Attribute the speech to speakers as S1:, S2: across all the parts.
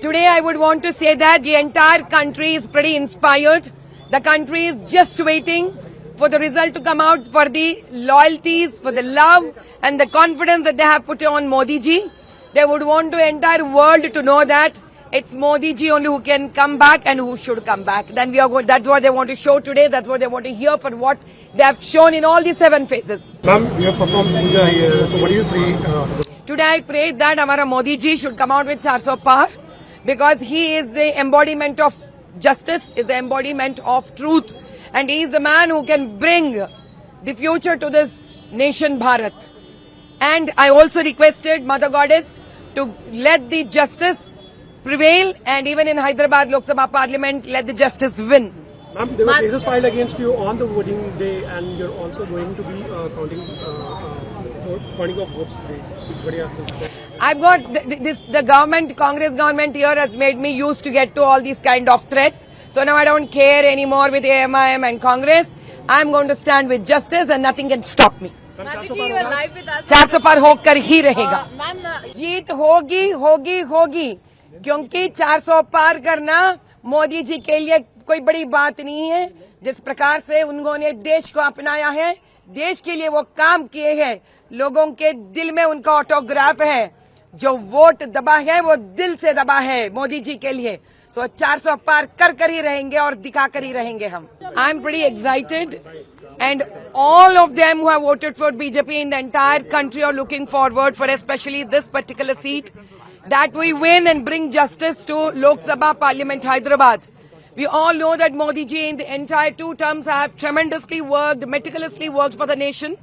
S1: Today I would want to say that the entire country is pretty inspired. The country is just waiting for the result to come out, for the loyalties, for the love and the confidence that they have put on Modi ji. They would want the entire world to know that it's Modi ji only who can come back and who should come back. Then we are going, that's what they want to show today. That's what they want to hear for what they have shown in all these 7 phases.
S2: Ma'am, you have performed puja here. So what do you pray?
S1: Today I pray that Amara Modi ji should come out with 400 par, because he is the embodiment of justice, is the embodiment of truth, and he is the man who can bring the future to this nation Bharat. And I also requested Mother Goddess to let the justice prevail, and even in Hyderabad Lok Sabha Parliament, let the justice win.
S2: Ma'am, there were cases filed against you on the voting day, and you're also going to be counting of votes today. What do you have to say?
S1: I've got the government, Congress government here has made me used to get to all these kind of threats. So now I don't care anymore with AMIM and Congress. I'm going to stand with justice and nothing can stop me.
S3: Madhu ji, you are live with us.
S1: 400 पार होकर ही रहेगा.
S3: Ma'am,
S1: जीत होगी होगी होगी, क्योंकि 400 पार करना मोदी जी के लिए कोई बड़ी बात नहीं है. जिस प्रकार से उन्होंने देश को अपनाया है, देश के लिए वो काम किए हैं, लोगों के दिल में उनका ऑटोग्राफ है. जो वोट दबा है वो दिल से दबा है मोदी जी के लिए. सो 400 पार कर ही रहेंगे और दिखा कर ही रहेंगे हम. I am pretty excited. And all of them who have voted for BJP in the entire country are looking forward for especially this particular seat, that we win and bring justice to Lok Sabha Parliament Hyderabad. We all know that Modi ji in the entire 2 terms have tremendously worked, meticulously worked for the nation.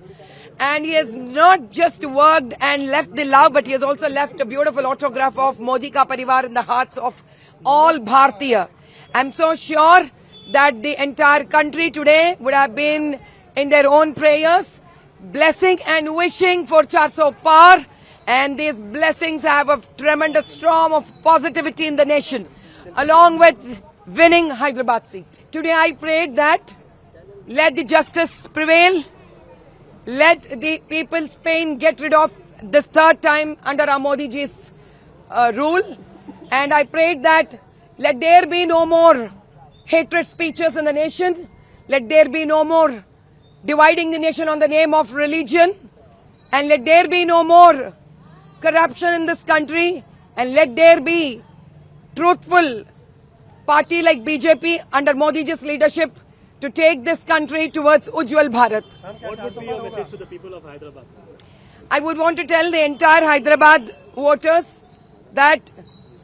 S1: And he has not just worked and left the love, but he has also left a beautiful autograph of Modi Ka Parivar in the hearts of all Bharatiya. I'm so sure that the entire country today would have been in their own prayers, blessing and wishing for 400 par, and these blessings have a tremendous storm of positivity in the nation, along with winning Hyderabad seat. Today I prayed that let the justice prevail, let the people's pain get rid of this 3rd time under our Modi ji's rule, and I prayed that let there be no more hatred speeches in the nation. Let there be no more dividing the nation on the name of religion. And let there be no more corruption in this country. And let there be truthful party like BJP under Modi ji's leadership to take this country towards Ujjwal Bharat.
S2: What would be your message to the people of Hyderabad?
S1: I would want to tell the entire Hyderabad voters that,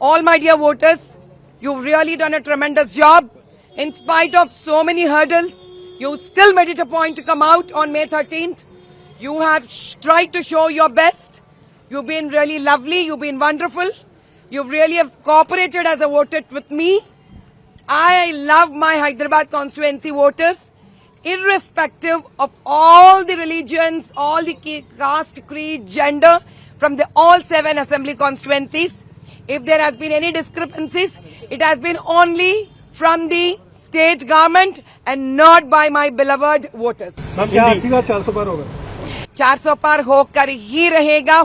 S1: all my dear voters, you've really done a tremendous job. In spite of so many hurdles, you still made it a point to come out on May 13th. You have tried to show your best. You've been really lovely. You've been wonderful. You've really have cooperated as a voter with me. I love my Hyderabad constituency voters, irrespective of all the religions, all the caste, creed, gender, from the all 7 assembly constituencies. If there has been any discrepancies, it has been only from the state government and not by my beloved voters.
S2: Ma'am, क्या आपकी बात 400 पार होगा?
S1: 400 पार होकर ही रहेगा.